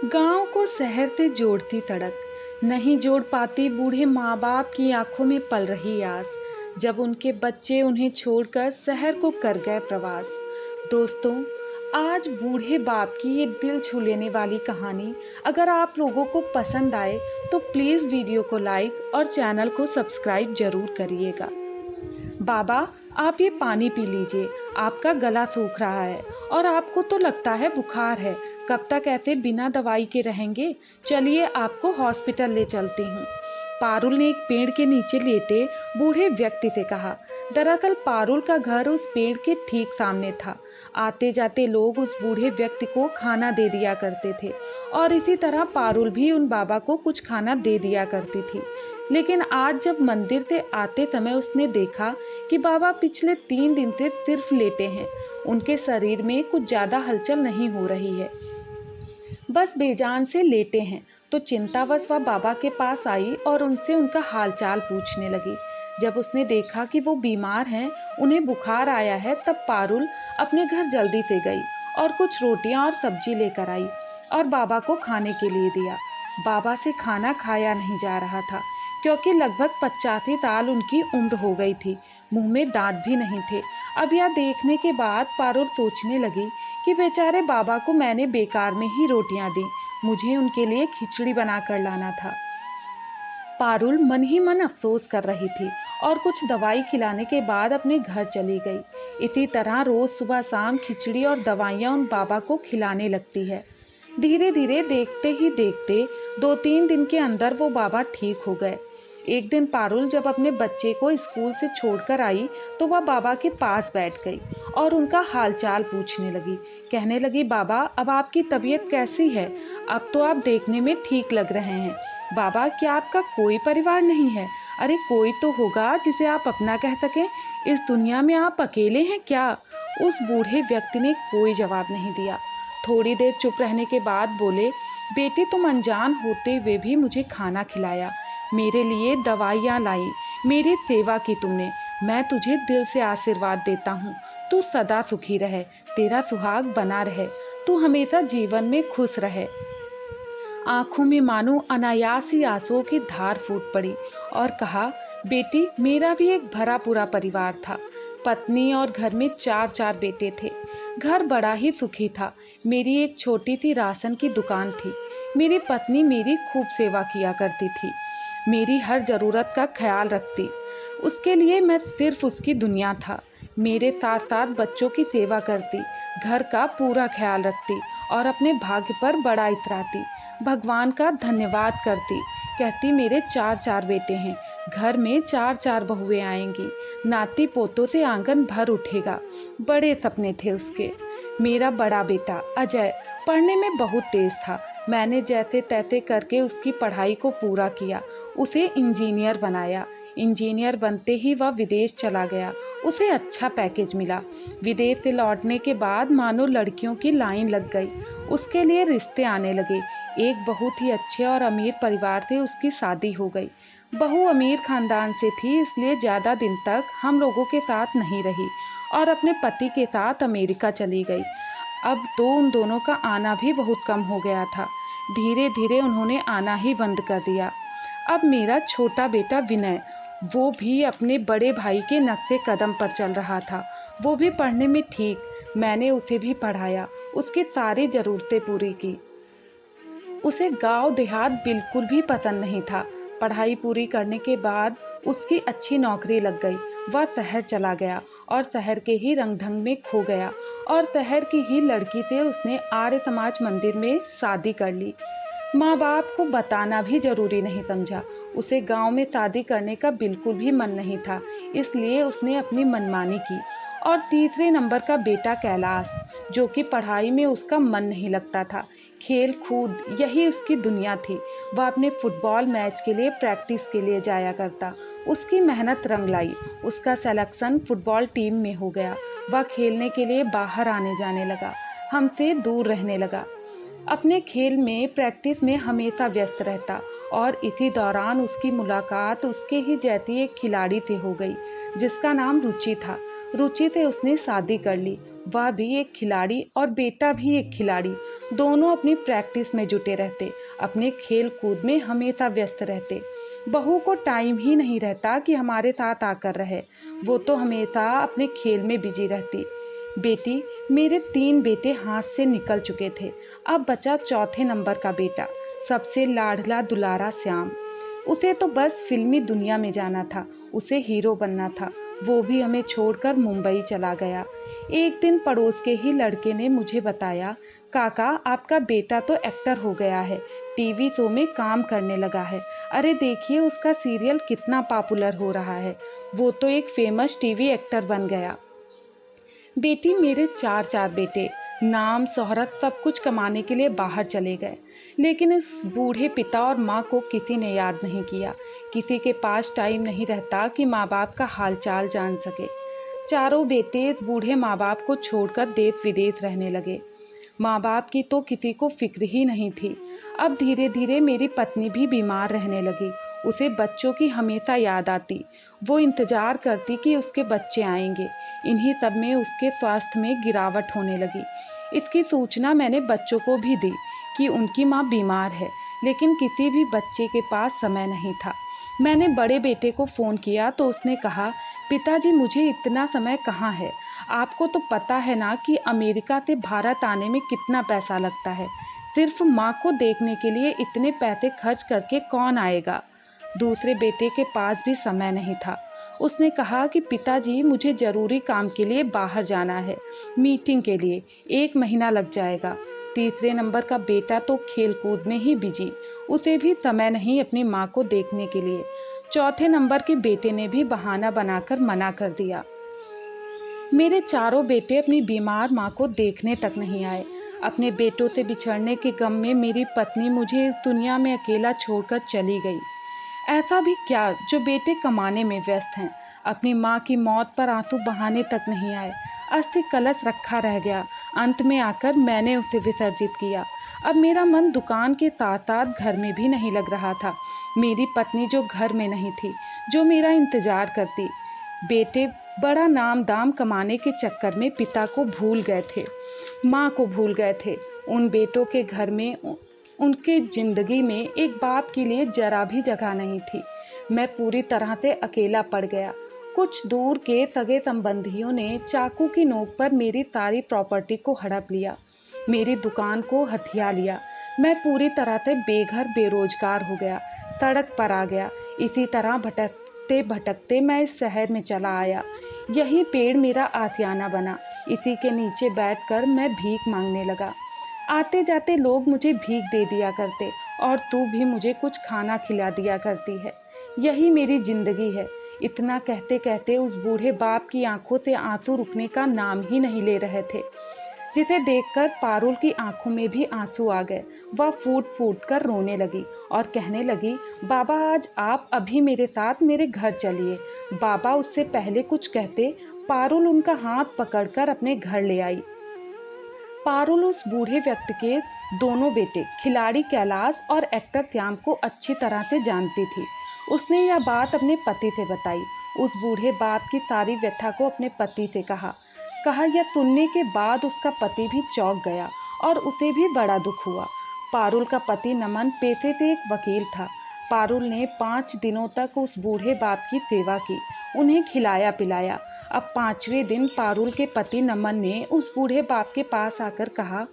गांव को शहर से जोड़ती सड़क, नहीं जोड़ पाती बूढ़े माँ बाप की आंखों में पल रही आस, जब उनके बच्चे उन्हें छोड़कर शहर को कर गए प्रवास। दोस्तों, आज बूढ़े बाप की ये दिल छू लेने वाली कहानी अगर आप लोगों को पसंद आए तो प्लीज़ वीडियो को लाइक और चैनल को सब्सक्राइब जरूर करिएगा। बाबा, आप ये पानी पी लीजिए, आपका गला सूख रहा है और आपको तो लगता है बुखार है। कब तक ऐसे बिना दवाई के रहेंगे? चलिए आपको हॉस्पिटल ले चलती हूँ। पारुल ने एक पेड़ के नीचे लेटे बूढ़े व्यक्ति से कहा। दरअसल पारुल का घर उस पेड़ के ठीक सामने था। आते जाते लोग उस बूढ़े व्यक्ति को खाना दे दिया करते थे और इसी तरह पारुल भी उन बाबा को कुछ खाना दे दिया करती थी। लेकिन आज जब मंदिर से आते समय उसने देखा कि बाबा पिछले 3 दिन से सिर्फ लेटे हैं। उनके शरीर में कुछ ज़्यादा हलचल नहीं हो रही है, बस बेजान से लेटे हैं। तो चिंतावश वह बाबा के पास आई और उनसे उनका हालचाल पूछने लगी। जब उसने देखा कि वो बीमार हैं, उन्हें बुखार आया है, तब पारुल अपने घर जल्दी से गई और कुछ रोटियां और सब्जी लेकर आई और बाबा को खाने के लिए दिया। बाबा से खाना खाया नहीं जा रहा था क्योंकि लगभग 85 साल उनकी उम्र हो गई थी। मुंह में दांत भी नहीं थे। अब यह देखने के बाद पारुल सोचने लगी कि बेचारे बाबा को मैंने बेकार में ही रोटियां दी, मुझे उनके लिए खिचड़ी बनाकर लाना था। पारुल मन ही मन अफसोस कर रही थी और कुछ दवाई खिलाने के बाद अपने घर चली गई। इसी तरह रोज सुबह शाम खिचड़ी और दवाइयाँ उन बाबा को खिलाने लगती है। धीरे धीरे, देखते ही देखते 2-3 दिन के अंदर वो बाबा ठीक हो गए। एक दिन पारुल जब अपने बच्चे को स्कूल से छोड़कर आई तो वह बाबा के पास बैठ गई और उनका हालचाल पूछने लगी। कहने लगी, बाबा, अब आपकी तबीयत कैसी है? अब तो आप देखने में ठीक लग रहे हैं। बाबा, क्या आपका कोई परिवार नहीं है? अरे कोई तो होगा जिसे आप अपना कह सकें। इस दुनिया में आप अकेले हैं क्या? उस बूढ़े व्यक्ति ने कोई जवाब नहीं दिया। थोड़ी देर चुप रहने के बाद बोले, बेटी, तुम अनजान होते हुए भी मुझे खाना खिलाया, मेरे लिए दवाइयाँ लाई, मेरी सेवा की तुमने। मैं तुझे दिल से आशीर्वाद देता हूँ। तू सदा सुखी रहे, तेरा सुहाग बना रहे, तू हमेशा जीवन में खुश रहे। आंखों में मानो अनायास ही आंसुओं की धार फूट पड़ी और कहा, बेटी, मेरा भी एक भरा पूरा परिवार था, पत्नी और घर में 4-4 बेटे थे। घर बड़ा ही सुखी था। मेरी एक छोटी सी राशन की दुकान थी। मेरी पत्नी मेरी खूब सेवा किया करती थी, मेरी हर ज़रूरत का ख्याल रखती। उसके लिए मैं सिर्फ उसकी दुनिया था। मेरे साथ साथ बच्चों की सेवा करती, घर का पूरा ख्याल रखती और अपने भाग्य पर बड़ा इतराती। भगवान का धन्यवाद करती, कहती मेरे 4-4 बेटे हैं, घर में 4-4 बहुएं आएंगी, नाती पोतों से आंगन भर उठेगा। बड़े सपने थे उसके। मेरा बड़ा बेटा अजय पढ़ने में बहुत तेज था। मैंने जैसे तैसे करके उसकी पढ़ाई को पूरा किया, उसे इंजीनियर बनाया। इंजीनियर बनते ही वह विदेश चला गया। उसे अच्छा पैकेज मिला। विदेश से लौटने के बाद मानो लड़कियों की लाइन लग गई। उसके लिए रिश्ते आने लगे। एक बहुत ही अच्छे और अमीर परिवार से उसकी शादी हो गई। बहू अमीर खानदान से थी, इसलिए ज़्यादा दिन तक हम लोगों के साथ नहीं रही और अपने पति के साथ अमेरिका चली गई। अब तो उन दोनों का आना भी बहुत कम हो गया था। धीरे धीरे उन्होंने आना ही बंद कर दिया। अब मेरा छोटा बेटा विनय, वो भी अपने बड़े भाई के नक्शे कदम पर चल रहा था। वो भी पढ़ने में ठीक। मैंने उसे भी पढ़ाया, उसकी सारी ज़रूरतें पूरी की। उसे गांव देहात बिल्कुल भी पसंद नहीं था। पढ़ाई पूरी करने के बाद उसकी अच्छी नौकरी लग गई। वह शहर चला गया और शहर के ही रंग ढंग में खो गया और शहर की ही लड़की से उसने आर्य समाज मंदिर में शादी कर ली। माँ बाप को बताना भी जरूरी नहीं समझा। उसे गांव में शादी करने का बिल्कुल भी मन नहीं था, इसलिए उसने अपनी मनमानी की। और तीसरे नंबर का बेटा कैलाश, जो कि पढ़ाई में उसका मन नहीं लगता था। खेल कूद यही उसकी दुनिया थी। वह अपने फुटबॉल मैच के लिए प्रैक्टिस के लिए जाया करता। उसकी मेहनत रंग लाई। उसका सिलेक्शन फुटबॉल टीम में हो गया। वह खेलने के लिए बाहर आने जाने लगा, हमसे दूर रहने लगा। अपने खेल में, प्रैक्टिस में हमेशा व्यस्त रहता और इसी दौरान उसकी मुलाकात उसके ही जैसी एक खिलाड़ी से हो गई जिसका नाम रुचि था। रुचि से उसने शादी कर ली। वह भी एक खिलाड़ी और बेटा भी एक खिलाड़ी। दोनों अपनी प्रैक्टिस में जुटे रहते, अपने खेल कूद में हमेशा व्यस्त रहते। बहू को टाइम ही नहीं रहता कि हमारे साथ आकर रहे, वो तो हमेशा अपने खेल में बिजी रहती। बेटी, मेरे 3 बेटे हाथ से निकल चुके थे, अब बचा चौथे नंबर का बेटा, सबसे लाडला दुलारा श्याम। उसे तो बस फिल्मी दुनिया में जाना था, उसे हीरो बनना था। वो भी हमें छोड़कर मुंबई चला गया। एक दिन पड़ोस के ही लड़के ने मुझे बताया, काका आपका बेटा तो एक्टर हो गया है, टीवी शो में काम करने लगा है। अरे देखिए उसका सीरियल कितना पॉपुलर हो रहा है, वो तो एक फेमस टीवी एक्टर बन गया। बेटी, मेरे 4 बेटे नाम शोहरत सब कुछ कमाने के लिए बाहर चले गए, लेकिन इस बूढ़े पिता और माँ को किसी ने याद नहीं किया। किसी के पास टाइम नहीं रहता कि माँ बाप का हालचाल जान सके। चारों बेटे इस बूढ़े माँ बाप को छोड़कर देश विदेश रहने लगे। माँ बाप की तो किसी को फिक्र ही नहीं थी। अब धीरे धीरे मेरी पत्नी भी बीमार रहने लगी। उसे बच्चों की हमेशा याद आती। वो इंतजार करती कि उसके बच्चे आएंगे। इन्हीं सब में उसके स्वास्थ्य में गिरावट होने लगी। इसकी सूचना मैंने बच्चों को भी दी कि उनकी माँ बीमार है, लेकिन किसी भी बच्चे के पास समय नहीं था। मैंने बड़े बेटे को फ़ोन किया तो उसने कहा, पिताजी मुझे इतना समय कहाँ है, आपको तो पता है ना कि अमेरिका से भारत आने में कितना पैसा लगता है। सिर्फ माँ को देखने के लिए इतने पैसे खर्च करके कौन आएगा। दूसरे बेटे के पास भी समय नहीं था। उसने कहा कि पिताजी मुझे ज़रूरी काम के लिए बाहर जाना है, मीटिंग के लिए 1 महीना लग जाएगा। तीसरे नंबर का बेटा तो खेल कूद में ही बिजी, उसे भी समय नहीं अपनी माँ को देखने के लिए। चौथे नंबर के बेटे ने भी बहाना बनाकर मना कर दिया। मेरे चारों बेटे अपनी बीमार माँ को देखने तक नहीं आए। अपने बेटों से बिछड़ने के गम में मेरी पत्नी मुझे इस दुनिया में अकेला छोड़कर चली गई। ऐसा भी क्या जो बेटे कमाने में व्यस्त हैं। अपनी माँ की मौत पर आंसू बहाने तक नहीं आए। अस्थि कलश रखा रह गया। अंत में आकर मैंने उसे विसर्जित किया। अब मेरा मन दुकान के साथ साथ घर में भी नहीं लग रहा था। मेरी पत्नी जो घर में नहीं थी, जो मेरा इंतजार करती। बेटे बड़ा नाम दाम कमाने के चक्कर में पिता को भूल गए थे, माँ को भूल गए थे। उन बेटों के घर में, उनके ज़िंदगी में एक बाप के लिए जरा भी जगह नहीं थी। मैं पूरी तरह से अकेला पड़ गया। कुछ दूर के सगे संबंधियों ने चाकू की नोक पर मेरी सारी प्रॉपर्टी को हड़प लिया, मेरी दुकान को हथिया लिया। मैं पूरी तरह से बेघर बेरोजगार हो गया, सड़क पर आ गया। इसी तरह भटकते भटकते मैं इस शहर में चला आया। यही पेड़ मेरा आशियाना बना। इसी के नीचे बैठकर मैं भीख मांगने लगा। आते जाते लोग मुझे भीख दे दिया करते और तू भी मुझे कुछ खाना खिला दिया करती है। यही मेरी जिंदगी है। इतना कहते कहते उस बूढ़े बाप की आंखों से आंसू रुकने का नाम ही नहीं ले रहे थे, जिसे देखकर पारुल की आंखों में भी आंसू आ गए। वह फूट फूट कर रोने लगी और कहने लगी, बाबा आज आप अभी मेरे साथ मेरे घर चलिए। बाबा उससे पहले कुछ कहते, पारुल उनका हाथ पकड़कर अपने घर ले आई। पारुल उस बूढ़े व्यक्ति के दोनों बेटे खिलाड़ी कैलाश और एक्टर श्याम को अच्छी तरह से जानती थी। उसने यह बात अपने पति से बताई। उस बूढ़े बाप की सारी व्यथा को अपने पति से कहा। यह सुनने के बाद उसका पति भी चौंक गया और उसे भी बड़ा दुख हुआ। पारुल का पति नमन पेशे से एक वकील था। पारुल ने 5 दिनों तक उस बूढ़े बाप की सेवा की, उन्हें खिलाया पिलाया। अब 5वें दिन पारुल के पति नमन ने उस बूढ़े बाप के पास आकर कहा,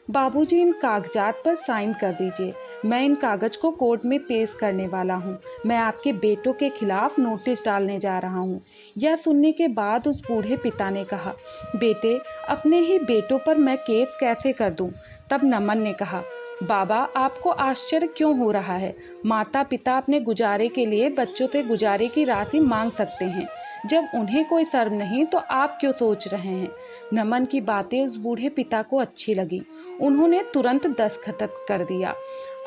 बाबूजी इन कागजात पर साइन कर दीजिए। मैं इन कागज को कोर्ट में पेश करने वाला हूँ। मैं आपके बेटों के खिलाफ नोटिस डालने जा रहा हूँ। यह सुनने के बाद उस बूढ़े पिता ने कहा, बेटे अपने ही बेटों पर मैं केस कैसे कर दूँ। तब नमन ने कहा, बाबा आपको आश्चर्य क्यों हो रहा है। माता पिता अपने गुजारे के लिए बच्चों से गुजारे की राशि मांग सकते हैं। जब उन्हें कोई शर्म नहीं तो आप क्यों सोच रहे हैं। नमन की बातें उस बूढ़े पिता को अच्छी लगी। उन्होंने तुरंत दस्तखत कर दिया।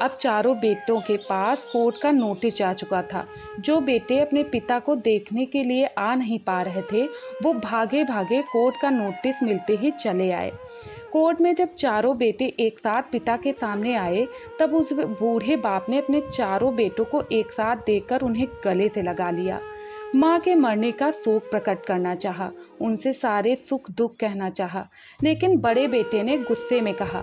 अब चारों बेटों के पास कोर्ट का नोटिस जा चुका था। जो बेटे अपने पिता को देखने के लिए आ नहीं पा रहे थे, वो भागे भागे कोर्ट का नोटिस मिलते ही चले आए। कोर्ट में जब चारों बेटे एक साथ पिता के सामने आए, तब उस बूढ़े बाप ने अपने चारों बेटों को एक साथ देखकर उन्हें गले से लगा लिया। माँ के मरने का शोक प्रकट करना चाहा, उनसे सारे सुख दुख कहना चाहा, लेकिन बड़े बेटे ने गुस्से में कहा,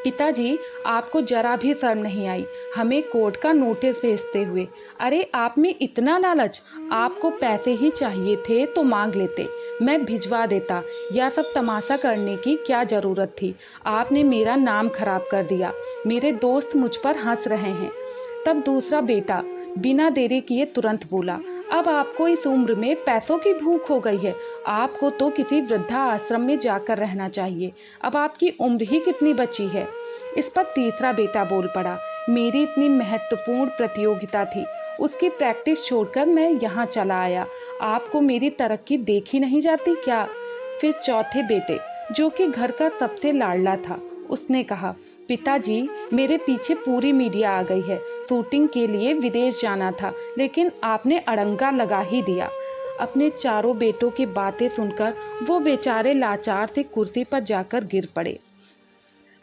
पिताजी, आपको जरा भी शर्म नहीं आई हमें कोर्ट का नोटिस भेजते हुए। अरे आप में इतना लालच, आपको पैसे ही चाहिए थे तो मांग लेते, मैं भिजवा देता। यह सब तमाशा करने की क्या ज़रूरत थी? आपने मेरा नाम खराब कर दिया, मेरे दोस्त मुझ पर हंस रहे हैं। तब दूसरा बेटा बिना देरी किए तुरंत बोला, अब आपको इस उम्र में पैसों की भूख हो गई है, आपको तो किसी वृद्धा आश्रम में जाकर रहना चाहिए, अब आपकी उम्र ही कितनी बची है। इस पर तीसरा बेटा बोल पड़ा, मेरी इतनी महत्वपूर्ण प्रतियोगिता थी, उसकी प्रैक्टिस छोड़कर मैं यहाँ चला आया, आपको मेरी तरक्की देखी नहीं जाती क्या? फिर चौथे बेटे, जो कि घर का सबसे लाडला था, उसने कहा, पिताजी, मेरे पीछे पूरी मीडिया आ गई है, शूटिंग के लिए विदेश जाना था, लेकिन आपने अड़ंगा लगा ही दिया। अपने चारों बेटों की बातें सुनकर वो बेचारे लाचार से कुर्सी पर जाकर गिर पड़े।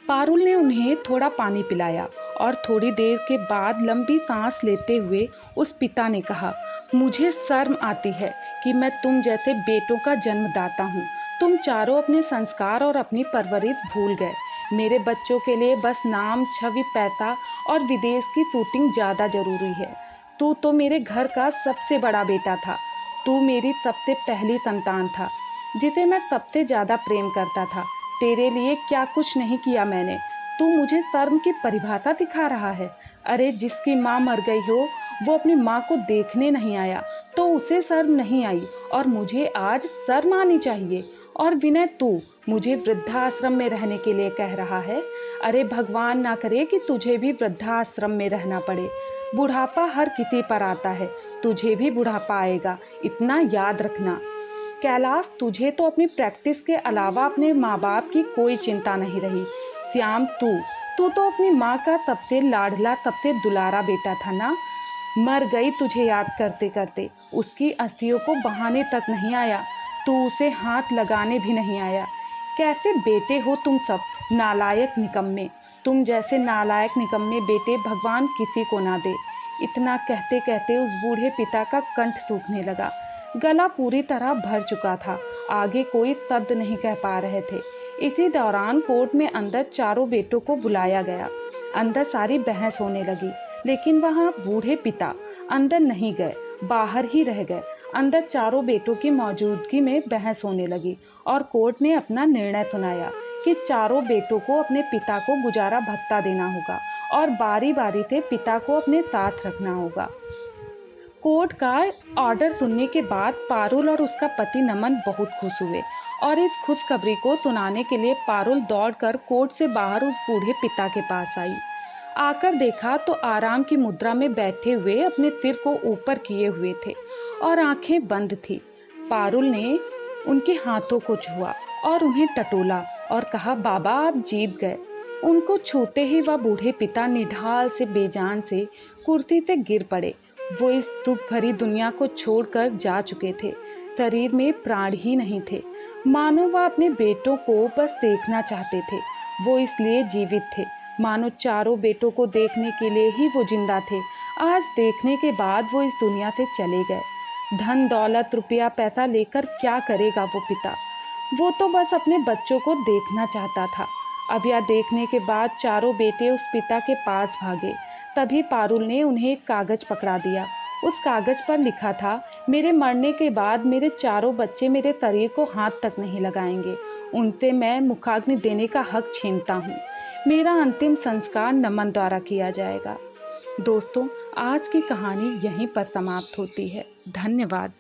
पारुल ने उन्हें थोड़ा पानी पिलाया और थोड़ी देर के बाद लंबी सांस लेते हुए उस पिता ने कहा, मुझे शर्म आती है कि मैं तुम जैसे बेटों का जन्मदाता हूँ। तुम चारों अपने संस्कार और अपनी परवरिश भूल गए। मेरे बच्चों के लिए बस नाम, छवि, पैसा और विदेश की शूटिंग ज़्यादा ज़रूरी है। तू तो मेरे घर का सबसे बड़ा बेटा था, तू मेरी सबसे पहली संतान था, जिसे मैं सबसे ज़्यादा प्रेम करता था। तेरे लिए क्या कुछ नहीं किया मैंने, तू मुझे शर्म की परिभाषा सिखा रहा है। अरे जिसकी माँ मर गई हो वो अपनी माँ को देखने नहीं आया तो उसे शर्म नहीं आई, और मुझे आज शर्म आनी चाहिए। और विनय, तू मुझे वृद्धाश्रम में रहने के लिए कह रहा है? अरे भगवान ना करे कि तुझे भी वृद्धाश्रम में रहना पड़े। बुढ़ापा हर किसी पर आता है, तुझे भी बुढ़ापा आएगा, इतना याद रखना। कैलाश, तुझे तो अपनी प्रैक्टिस के अलावा अपने माँ बाप की कोई चिंता नहीं रही। श्याम, तू तो अपनी माँ का सबसे लाडला, सबसे दुलारा बेटा था ना? मर गई तुझे याद करते करते, उसकी अस्थियों को बहाने तक नहीं आया, तू उसे हाथ लगाने भी नहीं आया। कैसे बेटे हो तुम सब, नालायक निकम्मे। तुम जैसे नालायक निकम्मे बेटे भगवान किसी को ना दे। इतना कहते कहते उस बूढ़े पिता का कंठ सूखने लगा, गला पूरी तरह भर चुका था, आगे कोई शब्द नहीं कह पा रहे थे। इसी दौरान कोर्ट में अंदर चारों बेटों को बुलाया गया। अंदर सारी बहस होने लगी, लेकिन वहाँ बूढ़े पिता अंदर नहीं गए, बाहर ही रह गए। अंदर चारों बेटों की मौजूदगी में बहस होने लगी और कोर्ट ने अपना निर्णय सुनाया कि चारों बेटों को अपने पिता को गुजारा भत्ता देना होगा और बारी बारी से पिता को अपने साथ रखना होगा। कोर्ट का ऑर्डर सुनने के बाद पारुल और उसका पति नमन बहुत खुश हुए और इस खुशखबरी को सुनाने के लिए पारुल दौड़कर कोर्ट से बाहर उस बूढ़े पिता के पास आई। आकर देखा तो आराम की मुद्रा में बैठे हुए अपने सिर को ऊपर किए हुए थे और आंखें बंद थी। पारुल ने उनके हाथों को छुआ और उन्हें टटोला और कहा, बाबा आप जीत गए। उनको छूते ही वह बूढ़े पिता निढाल से बेजान से कुर्सी से गिर पड़े। वो इस दुख भरी दुनिया को छोड़कर जा चुके थे, शरीर में प्राण ही नहीं थे, मानो वह अपने बेटों को बस देखना चाहते थे। वो इसलिए जीवित थे मानो चारों बेटों को देखने के लिए ही वो जिंदा थे। आज देखने के बाद वो इस दुनिया से चले गए। धन दौलत रुपया पैसा लेकर क्या करेगा वो पिता? वो तो बस अपने बच्चों को देखना चाहता था। अब यह देखने के बाद चारों बेटे उस पिता के पास भागे। तभी पारुल ने उन्हें एक कागज पकड़ा दिया। उस कागज पर लिखा था, मेरे मरने के बाद मेरे चारों बच्चे मेरे शरीर को हाथ तक नहीं लगाएंगे, उनसे मैं मुखाग्नि देने का हक छीनता हूँ। मेरा अंतिम संस्कार नमन द्वारा किया जाएगा। दोस्तों, आज की कहानी यहीं पर समाप्त होती है। धन्यवाद।